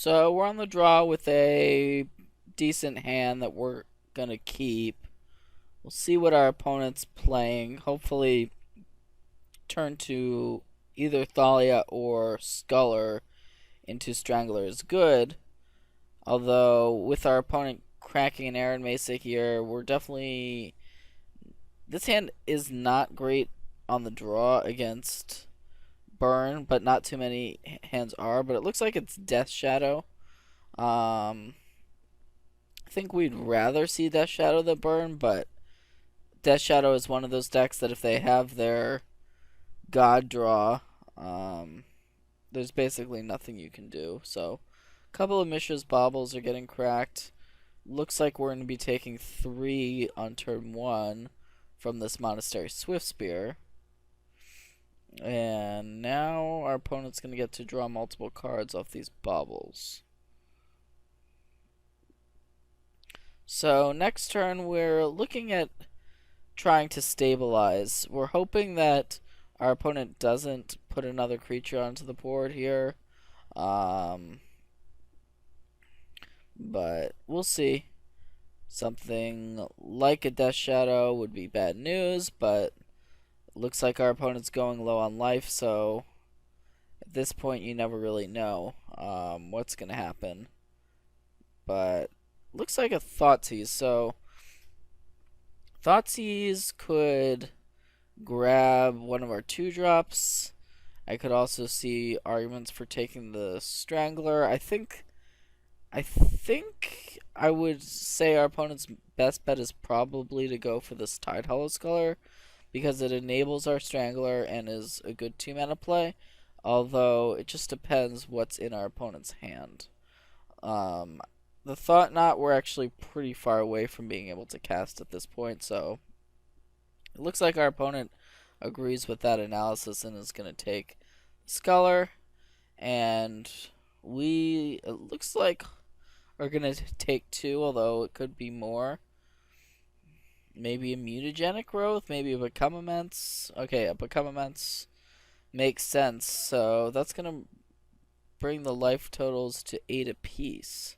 So we're on the draw with a decent hand that we're going to keep. We'll see what our opponent's playing. Hopefully turn to either Thalia or Sculler into Strangler is good. Although with our opponent cracking an Aaron Mesa here, we're definitely... This hand is not great on the draw against Burn, but not too many hands are. But it looks like it's Death Shadow. I think we'd rather see Death Shadow than Burn, but Death Shadow is one of those decks that if they have their God draw, there's basically nothing you can do. So, a couple of Mishra's Baubles are getting cracked. Looks like we're going to be taking 3 on turn 1 from this Monastery Swiftspear. And now our opponent's going to get to draw multiple cards off these Baubles. So next turn we're looking at trying to stabilize. We're hoping that our opponent doesn't put another creature onto the board here. But we'll see. Something like a Death Shadow would be bad news, but it looks like our opponent's going low on life, so at this point you never really know what's going to happen. But looks like a Thoughtseize, so Thoughtseize could grab one of our 2-drops. I could also see arguments for taking the Strangler. I think I would say our opponent's best bet is probably to go for this Tidehollow Sculler because it enables our Strangler and is a good 2-mana play. Although it just depends what's in our opponent's hand. The Thought Knot we're actually pretty far away from being able to cast at this point, so it looks like our opponent agrees with that analysis and is going to take Sculler, and it looks like we're going to take 2, although it could be more. Maybe a Mutagenic Growth, maybe a Become Immense. Okay, a Become Immense makes sense, so that's going to bring the life totals to 8 apiece.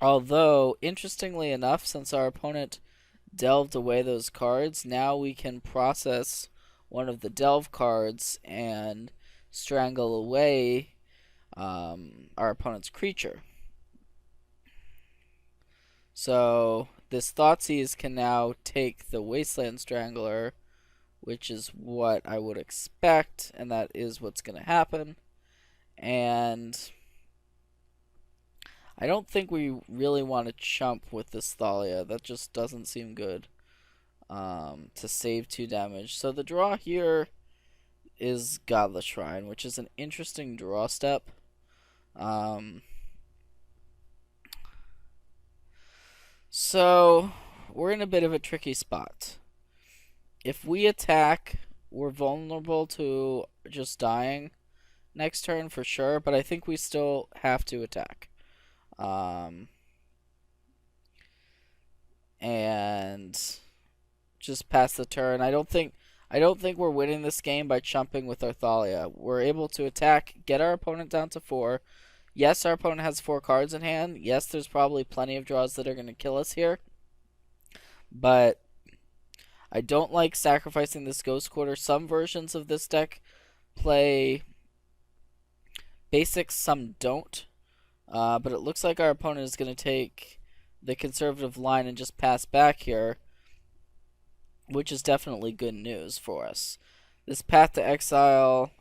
Although, interestingly enough, since our opponent delved away those cards, now we can process one of the delve cards and strangle away our opponent's creature. So this Thoughtseize can now take the Wasteland Strangler, which is what I would expect, and that is what's going to happen. And I don't think we really want to chump with this Thalia. That just doesn't seem good to save 2 damage. So the draw here is Godless Shrine, which is an interesting draw step. So we're in a bit of a tricky spot. If we attack, we're vulnerable to just dying next turn for sure, but I think we still have to attack. And just pass the turn. I don't think we're winning this game by chumping with our Thalia. We're able to attack, get our opponent down to 4. Yes, our opponent has 4 cards in hand. Yes, there's probably plenty of draws that are going to kill us here. But I don't like sacrificing this Ghost Quarter. Some versions of this deck play basics, some don't. But it looks like our opponent is going to take the conservative line and just pass back here, which is definitely good news for us. This Path to Exile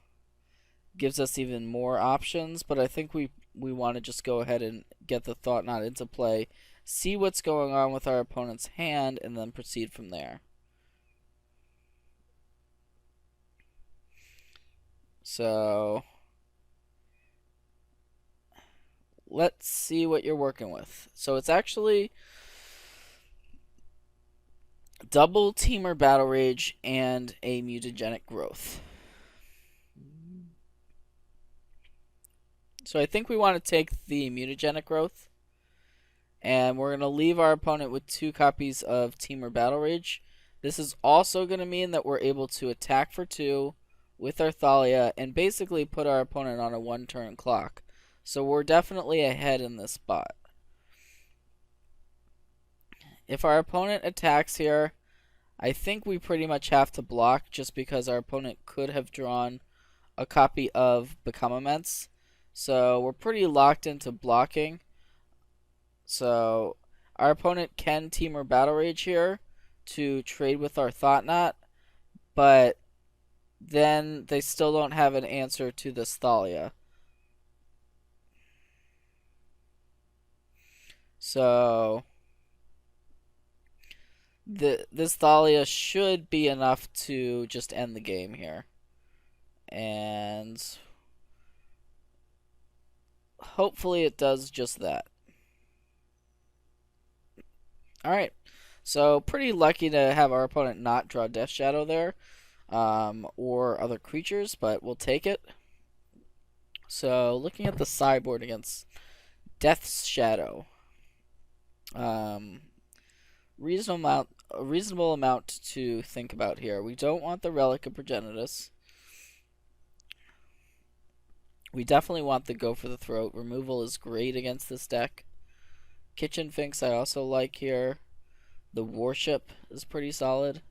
gives us even more options, but I think we want to just go ahead and get the Thought Knot into play, see what's going on with our opponent's hand, and then proceed from there. So let's see what you're working with. So it's actually double Teamer Battle Rage and a Mutagenic Growth. So I think we want to take the Mutagenic Growth, and we're going to leave our opponent with 2 copies of Teamer Battle Rage. This is also going to mean that we're able to attack for 2 with our Thalia and basically put our opponent on a 1-turn clock. So we're definitely ahead in this spot. If our opponent attacks here, I think we pretty much have to block just because our opponent could have drawn a copy of Become Immense. So we're pretty locked into blocking. So our opponent can Temur Battle Rage here to trade with our Thought Knot, but then they still don't have an answer to this Thalia. So this Thalia should be enough to just end the game here. And hopefully it does just that. Alright, so pretty lucky to have our opponent not draw Death Shadow there, or other creatures, but we'll take it. So looking at the sideboard against Death's Shadow, reasonable amount to think about here. We don't want the Relic of Progenitus. We definitely want the Go for the Throat. Removal is great against this deck. Kitchen Finks I also like here. The Warship is pretty solid.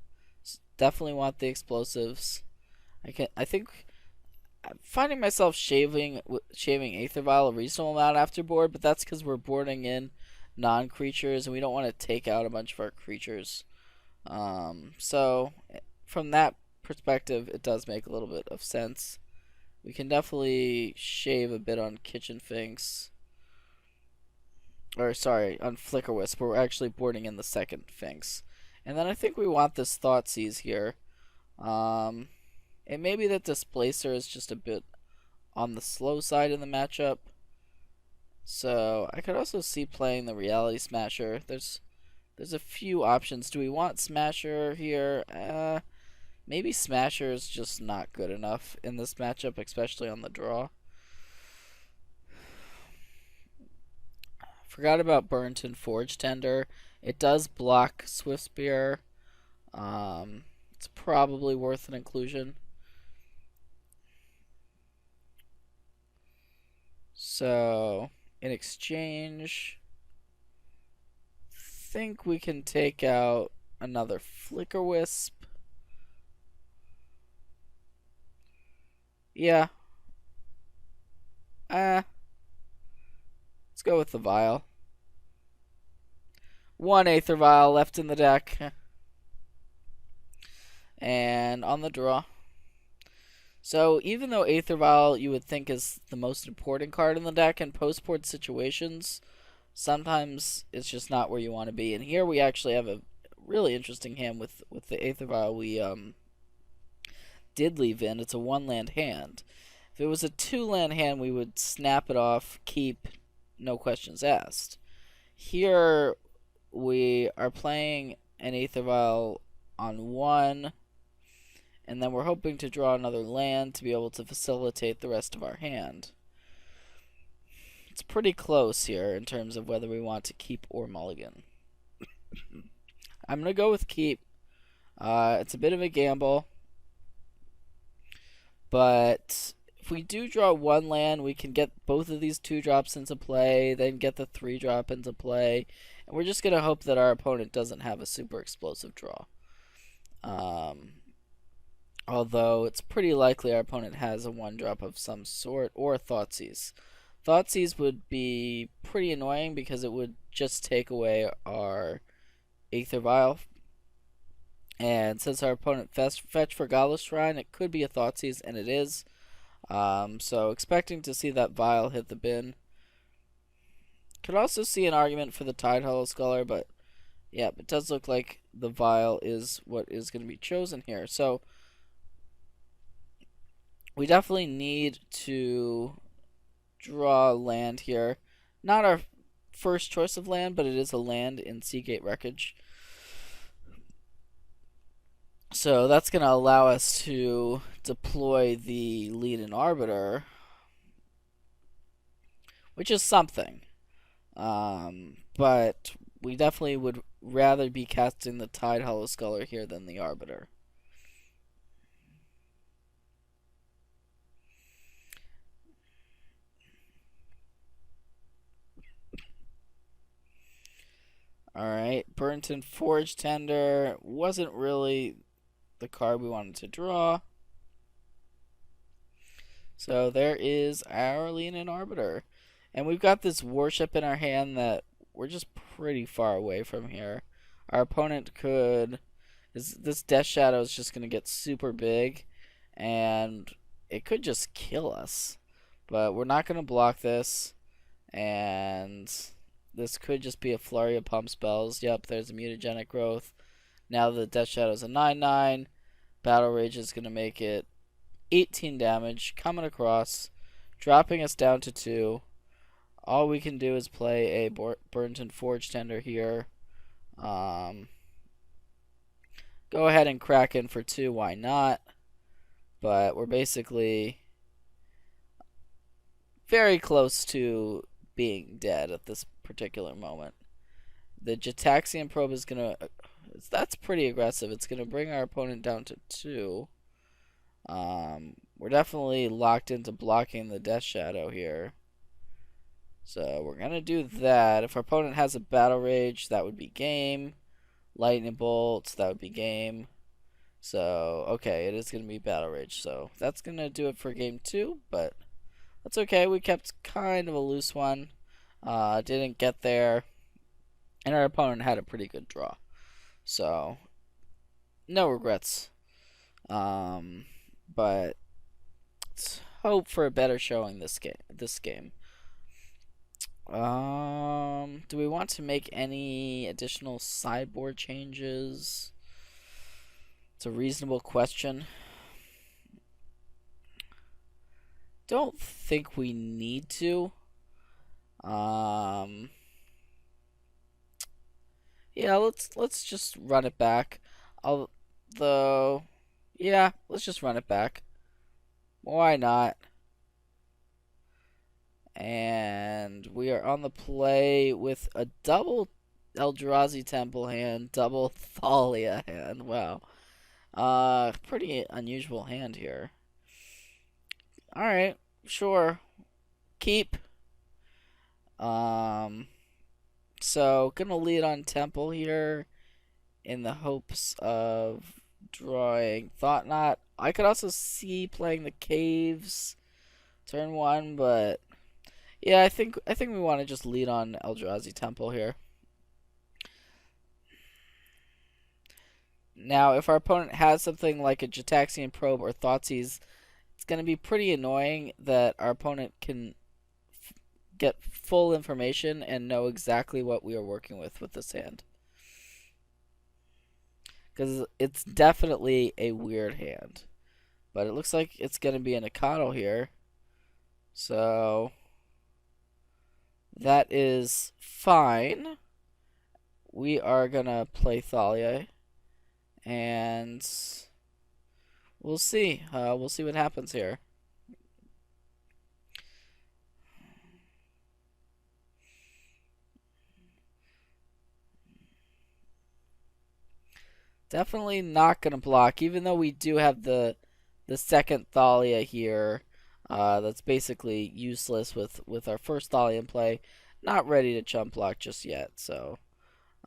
Definitely want the explosives. I think I'm finding myself shaving Aether Vial a reasonable amount after board, but that's because we're boarding in non-creatures and we don't want to take out a bunch of our creatures. So from that perspective, it does make a little bit of sense. We can definitely shave a bit on Kitchen Finks. Or, sorry, on Flicker Wisp, but we're actually boarding in the second Finks. And then I think we want this Thoughtseize here. It may be that Displacer is just a bit on the slow side in the matchup. So, I could also see playing the Reality Smasher. There's a few options. Do we want Smasher here? Maybe Smasher is just not good enough in this matchup, especially on the draw. Forgot about Burnt Forge Tender. It does block Swift Spear. It's probably worth an inclusion. So, in exchange, think we can take out another Flicker Wisp. Yeah. Let's go with the Vial. One Aether Vial left in the deck. And on the draw. So even though Aether Vial you would think is the most important card in the deck in post-board situations, sometimes it's just not where you want to be. And here we actually have a really interesting hand with the Aether Vial we did leave in. It's a 1-land hand. If it was a 2-land hand, we would snap it off, keep, no questions asked. Here we are playing an Aether Vial on 1, and then we're hoping to draw another land to be able to facilitate the rest of our hand. It's pretty close here in terms of whether we want to keep or mulligan. I'm going to go with keep. It's a bit of a gamble, but if we do draw 1 land, we can get both of these 2-drops into play, then get the 3-drop into play, and we're just going to hope that our opponent doesn't have a super explosive draw. Although it's pretty likely our opponent has a 1-drop of some sort, or a Thoughtseize. Thoughtseize would be pretty annoying because it would just take away our Aether Vial. And since our opponent fetch for Godless Shrine, it could be a Thoughtseize, and it is. So expecting to see that Vial hit the bin. Could also see an argument for the Tidehollow Sculler, but yeah, it does look like the Vial is what is going to be chosen here. So we definitely need to draw land here. Not our first choice of land, but it is a land in Seagate Wreckage. So that's going to allow us to deploy the Lead-In Arbiter, which is something. But we definitely would rather be casting the Tidehollow Sculler here than the Arbiter. Alright, Burnt and Forge Tender wasn't really the card we wanted to draw. So there is our Leonin Arbiter. And we've got this Worship in our hand that we're just pretty far away from here. Our opponent could... This Death Shadow is just going to get super big, and it could just kill us. But we're not going to block this, and this could just be a flurry of pump spells. Yep, there's a Mutagenic Growth. Now the Death Shadow is a 9/9. Battle Rage is going to make it 18 damage, coming across, dropping us down to 2. All we can do is play a Burnt and Forge Tender here. Go ahead and crack in for 2, why not? But we're basically very close to being dead at this particular moment. The Gitaxian Probe is going to... That's pretty aggressive. It's going to bring our opponent down to 2. We're definitely locked into blocking the Death Shadow here. So we're going to do that. If our opponent has a Battle Rage, that would be game. Lightning Bolts, that would be game. So, okay, it is going to be Battle Rage. So that's going to do it for game 2, but that's okay. We kept kind of a loose one. Didn't get there. And our opponent had a pretty good draw. So, no regrets. But let's hope for a better showing this game. Do we want to make any additional sideboard changes? It's a reasonable question. Don't think we need to. Yeah, let's just run it back. Although, yeah, let's just run it back. Why not? And we are on the play with a double Eldrazi Temple hand, double Thalia hand. Wow. Pretty unusual hand here. Alright, sure. Keep. So, gonna lead on Temple here in the hopes of drawing Thought Knot. I could also see playing the Caves turn 1, but yeah, I think we want to just lead on Eldrazi Temple here. Now, if our opponent has something like a Gitaxian Probe or Thoughtseize, it's going to be pretty annoying that our opponent can get full information and know exactly what we are working with this hand. Because it's definitely a weird hand. But it looks like it's going to be an Nikado here. So that is fine. We are going to play Thalia. And we'll see. We'll see what happens here. Definitely not going to block, even though we do have the second Thalia here. That's basically useless with our first Thalia in play. Not ready to chump block just yet. So,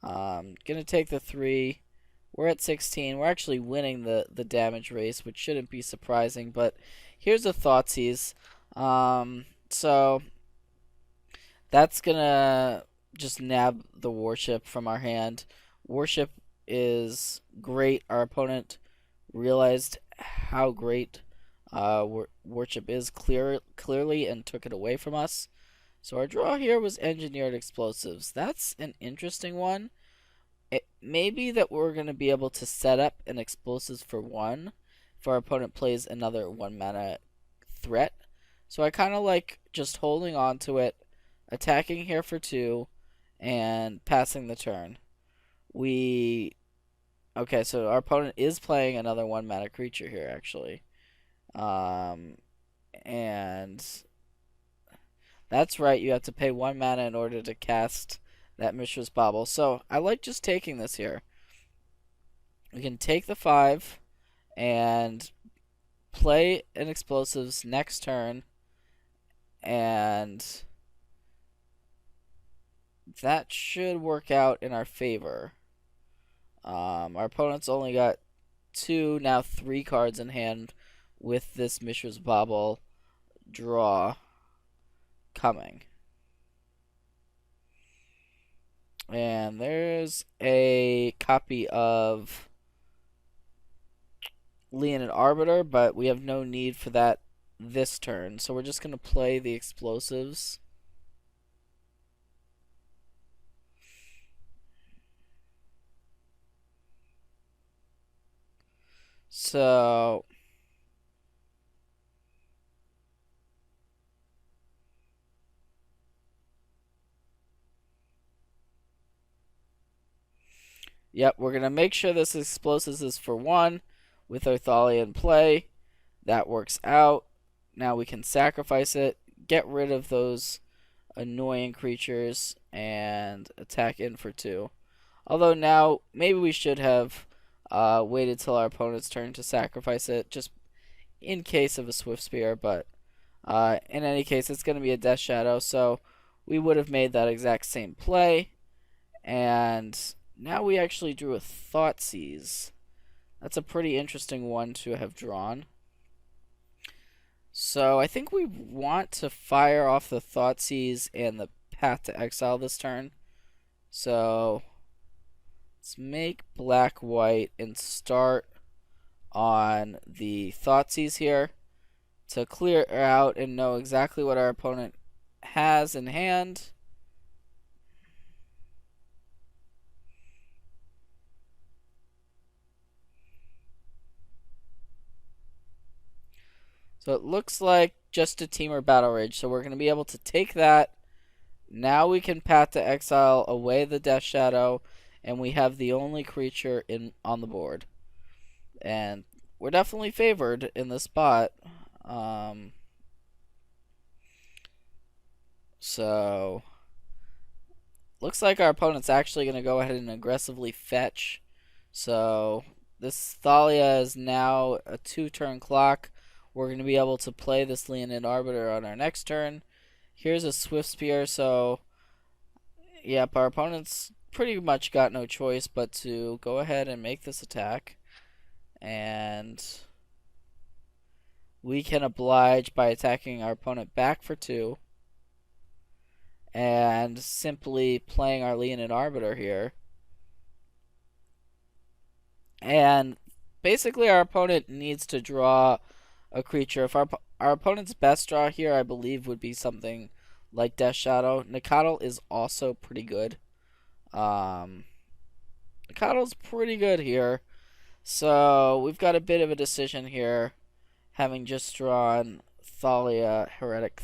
going to take the 3. We're at 16. We're actually winning the damage race, which shouldn't be surprising. But here's a Thoughtseize. So that's going to just nab the Worship from our hand. Worship is great. Our opponent realized how great Worship is clearly and took it away from us. So our draw here was Engineered Explosives. That's an interesting one. It may be that we're going to be able to set up an Explosives for 1 if our opponent plays another 1 mana threat. So I kind of like just holding on to it, attacking here for 2, and passing the turn. Okay, so our opponent is playing another 1 mana creature here, actually. And that's right, you have to pay 1 mana in order to cast that Mishra's Bauble. So I like just taking this here. We can take the 5 and play an Explosives next turn, and that should work out in our favor. Our opponent's only got 2, now 3 cards in hand with this Mishra's Bauble draw coming. And there's a copy of Leonin Arbiter, but we have no need for that this turn. So we're just going to play the explosives. So yep, we're going to make sure this explosives is for 1 with our Thalia in play. That works out. Now we can sacrifice it, get rid of those annoying creatures, and attack in for 2. Although now, maybe we should have waited till our opponent's turn to sacrifice it, just in case of a Swift Spear, but in any case, it's going to be a Death Shadow, so we would have made that exact same play. And now we actually drew a Thoughtseize. That's a pretty interesting one to have drawn. So I think we want to fire off the Thoughtseize and the Path to Exile this turn. So let's make black-white and start on the Thoughtseize here to clear out and know exactly what our opponent has in hand. So it looks like just a Temur Battle Rage. So we're going to be able to take that. Now we can Path to Exile away the Death Shadow, and we have the only creature on the board. And we're definitely favored in this spot. So looks like our opponent's actually going to go ahead and aggressively fetch. So this Thalia is now a 2-turn clock. We're going to be able to play this Leonin Arbiter on our next turn. Here's a Swift Spear, so yep, our opponent's pretty much got no choice but to go ahead and make this attack. And we can oblige by attacking our opponent back for 2. And simply playing our Leonin Arbiter here. And basically our opponent needs to draw a creature. If our opponent's best draw here, I believe, would be something like Death Shadow. Nacatl is also pretty good. Nacatl's pretty good here. So we've got a bit of a decision here, having just drawn Thalia, Heretic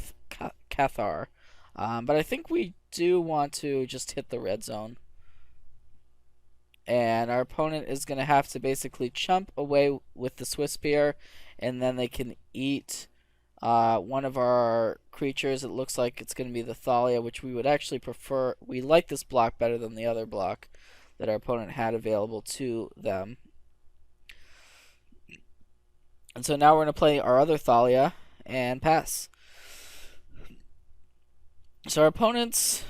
Cathar. But I think we do want to just hit the red zone. And our opponent is going to have to basically chump away with the Swift Spear, and then they can eat one of our creatures. It looks like it's going to be the Thalia, which we would actually prefer. We like this block better than the other block that our opponent had available to them. And so now we're going to play our other Thalia and pass. So our opponent's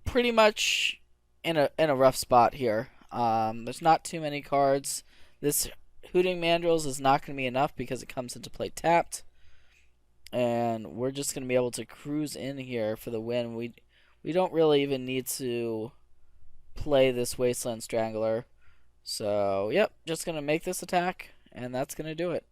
pretty much in a rough spot here. There's not too many cards. This Hooting Mandrills is not going to be enough because it comes into play tapped. And we're just going to be able to cruise in here for the win. We don't really even need to play this Wasteland Strangler. So, yep, just going to make this attack, and that's going to do it.